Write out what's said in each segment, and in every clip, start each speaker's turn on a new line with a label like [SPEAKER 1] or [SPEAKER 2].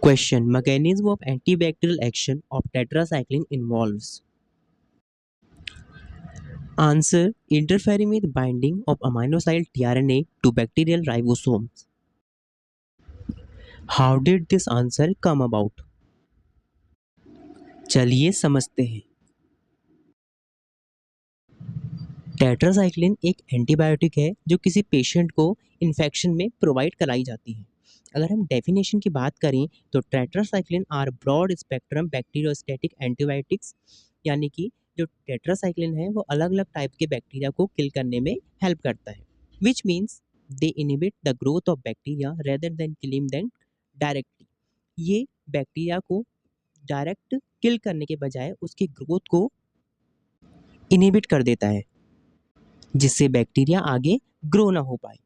[SPEAKER 1] Question: Mechanism of antibacterial action of tetracycline involves. Answer: interfering with binding of amino acid tRNA to bacterial ribosomes. How did this answer come about? चलिए समझते हैं। Tetracycline एक antibiotic है जो किसी patient को infection में provide कराई जाती है। अगर हम डेफिनेशन की बात करें तो tetracycline are broad spectrum bacteriostatic antibiotics, यानी कि जो टेट्रासाइक्लिन है वो अलग अलग टाइप के बैक्टीरिया को किल करने में हेल्प करता है, which means they inhibit the growth of bacteria rather than killing them directly. ये बैक्टीरिया को डायरेक्ट किल करने के बजाय उसकी ग्रोथ को इनहिबिट कर देता है, जिससे बैक्टीरिया आगे ग्रो ना हो पाए।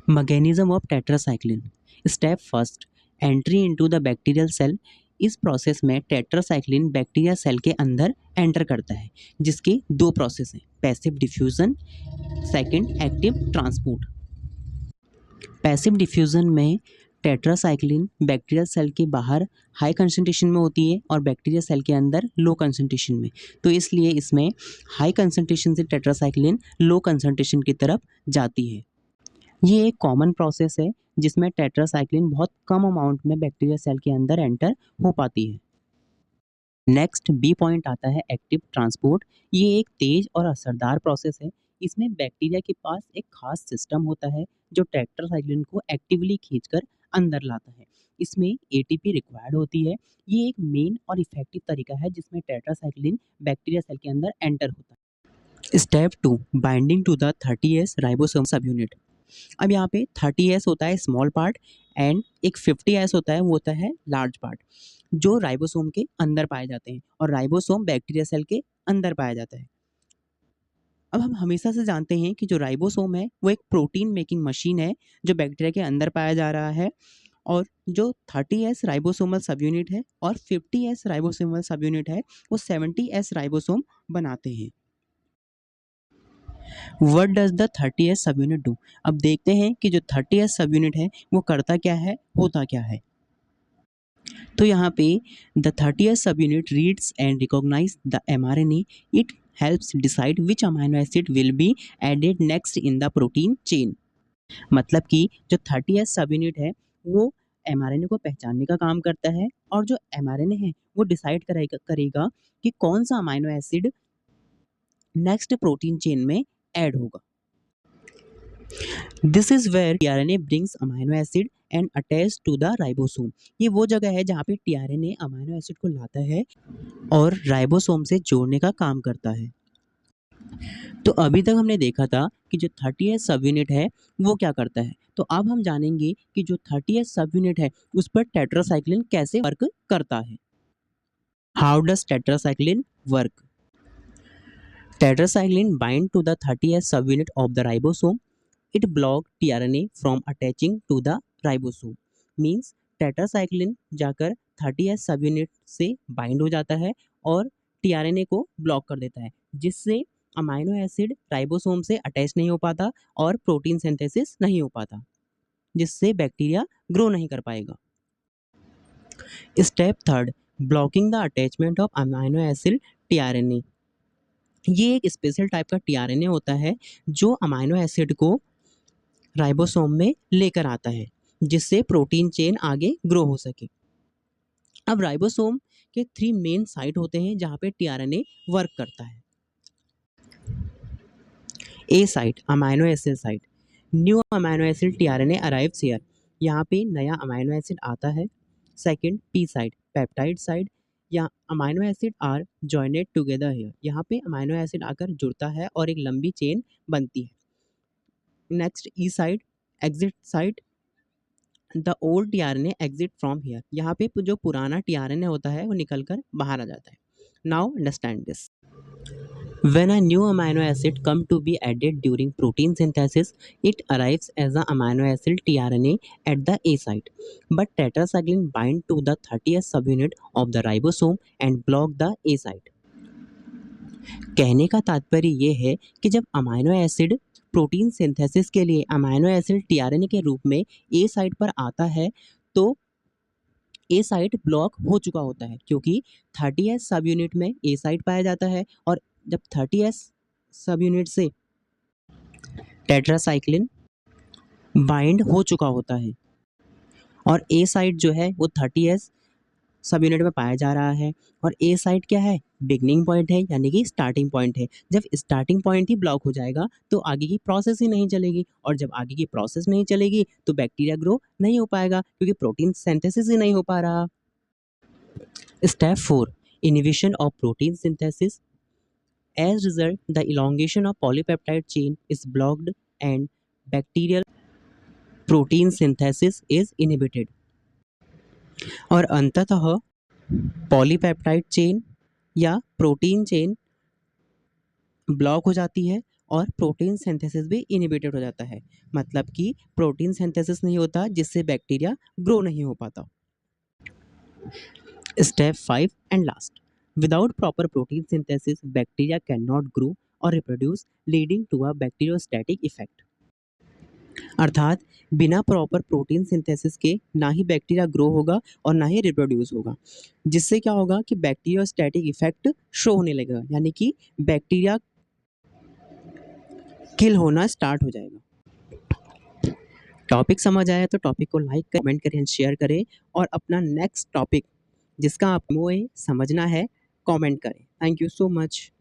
[SPEAKER 1] Mechanism of tetracycline. Step first, entry into the bacterial cell. इस प्रोसेस में टेट्रासाइक्लिन बैक्टीरिया सेल के अंदर एंटर करता है, जिसके दो प्रोसेस हैं, passive diffusion, second active transport. Passive diffusion में टेट्रासाइक्लिन बैक्टीरियल सेल के बाहर हाई कंसंट्रेशन में होती है और बैक्टीरिया सेल के अंदर लो कंसंट्रेशन में, तो इसलिए इसमें हाई कंसंट्रेशन से टेट्रासाइक्लिन लो कंसंट्रेशन की तरफ जाती है। ये एक कॉमन प्रोसेस है जिसमें टेट्रासाइक्लिन बहुत कम अमाउंट में बैक्टीरिया सेल के अंदर एंटर हो पाती है। नेक्स्ट बी पॉइंट आता है एक्टिव ट्रांसपोर्ट। ये एक तेज और असरदार प्रोसेस है। इसमें बैक्टीरिया के पास एक खास सिस्टम होता है जो टेट्रासाइक्लिन को एक्टिवली खींचकर अंदर लाता है। इसमें एटीपी रिक्वायर्ड होती है। ये एक मेन और इफेक्टिव तरीका है जिसमें टेट्रासाइक्लिन बैक्टीरिया सेल के अंदर एंटर होता है। Step 2, binding to the 30S ribosome subunit. अब यहाँ पे 30S होता है स्मॉल पार्ट एंड एक 50S होता है, वो होता है लार्ज पार्ट, जो राइबोसोम के अंदर पाए जाते हैं, और राइबोसोम बैक्टीरिया सेल के अंदर पाया जाता है। अब हम हमेशा से जानते हैं कि जो राइबोसोम है वो एक प्रोटीन मेकिंग मशीन है जो बैक्टीरिया के अंदर पाया जा रहा है, और जो 30S राइबोसोमल सब यूनिट है और 50S राइबोसोमल सब यूनिट है वो 70S राइबोसोम बनाते हैं। What does the 30S सब यूनिट डू? अब देखते हैं कि जो 30S सब यूनिट है वो करता क्या है, होता क्या है। तो यहाँ पे the 30S subunit reads and recognise the mRNA. It helps decide which amino acid will be added next in the protein chain. मतलब कि जो 30S सब यूनिट है वो mRNA को पहचानने का काम करता है, और जो mRNA है वो डिसाइड करेगा कि कौन सा amino acid next protein chain में ऐड होगा। This is where tRNA brings amino acid and attach to the ribosome. ये वो जगह है जहाँ पे tRNA अमाइनो एसिड को लाता है और राइबोसोम से जोड़ने का काम करता है। तो अभी तक हमने देखा था कि जो 30S सब यूनिट है वो क्या करता है, तो अब हम जानेंगे कि जो 30S सब यूनिट है उस पर टेट्रासाइक्लिन कैसे वर्क करता है। How does tetracycline work? Tetracycline bind to the 30S subunit of the ribosome. It block tRNA from attaching to the ribosome. Means tetracycline जाकर 30S सबयूनिट से बाइंड हो जाता है और tRNA को ब्लॉक कर देता है, जिससे अमाइनो एसिड राइबोसोम से अटैच नहीं हो पाता और प्रोटीन सिंथेसिस नहीं हो पाता, जिससे बैक्टीरिया ग्रो नहीं कर पाएगा। Step third, blocking the attachment of amino acid tRNA. ये एक स्पेशल टाइप का tRNA होता है जो अमाइनो एसिड को राइबोसोम में लेकर आता है, जिससे प्रोटीन चेन आगे ग्रो हो सके। अब राइबोसोम के 3 मेन साइट होते हैं जहाँ पे tRNA वर्क करता है। A site, amino acid site. New amino acid tRNA arrives here. यहाँ पे नया अमाइनो एसिड आता है। Second, P site, peptide site, या amino acid are joined together here. यहाँ पे अमाइनो एसिड आकर जुड़ता है और एक लंबी चेन बनती है। Next, E side, exit site, the old tRNA exit from here. यहाँ पे जो पुराना tRNA होता है वो निकल कर बाहर आ जाता है। Now understand this. When a new amino acid come to be added during protein synthesis, it arrives as a amino acid tRNA at the A site. But tetracycline bind to the 30S subunit of the ribosome and block the A site. कहने का तात्पर्य ये है कि जब amino acid protein synthesis के लिए amino acid tRNA के रूप में ए साइट पर आता है, तो ए साइट ब्लॉक हो चुका होता है क्योंकि 30s सब यूनिट में ए साइट पाया जाता है और जब 30s सब यूनिट से टेट्रासाइक्लिन बाइंड हो चुका होता है और ए साइट जो है वो 30s सब यूनिट में पाया जा रहा है और ए साइट क्या है, बिगनिंग पॉइंट है यानी कि स्टार्टिंग पॉइंट है। जब स्टार्टिंग पॉइंट ही ब्लॉक हो जाएगा तो आगे की प्रोसेस ही नहीं चलेगी और जब आगे की प्रोसेस नहीं चलेगी तो बैक्टीरिया ग्रो नहीं हो पाएगा क्योंकि प्रोटीन सिंथेसिस ही नहीं हो पा रहा। Step 4, inhibition of protein synthesis. As result, the elongation of polypeptide chain is blocked and bacterial protein synthesis is inhibited. और अंततः पॉलीपेप्टाइड चेन या प्रोटीन चेन ब्लॉक हो जाती है और प्रोटीन सिंथेसिस भी इनहिबिटेड हो जाता है। मतलब कि प्रोटीन सिंथेसिस नहीं होता जिससे बैक्टीरिया ग्रो नहीं हो पाता। Step 5 and last, without proper protein synthesis, bacteria cannot grow or reproduce, leading to a bacteriostatic effect. अर्थात बिना प्रॉपर प्रोटीन सिंथेसिस के ना ही बैक्टीरिया ग्रो होगा और ना ही रिप्रोड्यूस होगा, जिससे क्या होगा कि बैक्टीरियोस्टैटिक इफेक्ट शो होने लगेगा यानी कि बैक्टीरिया किल होना स्टार्ट हो जाएगा। टॉपिक समझ आया तो टॉपिक को लाइक कमेंट करें, शेयर करें और अपना नेक्स्ट टॉपिक जिसका आपको समझना है कमेंट करें। Thank you so much.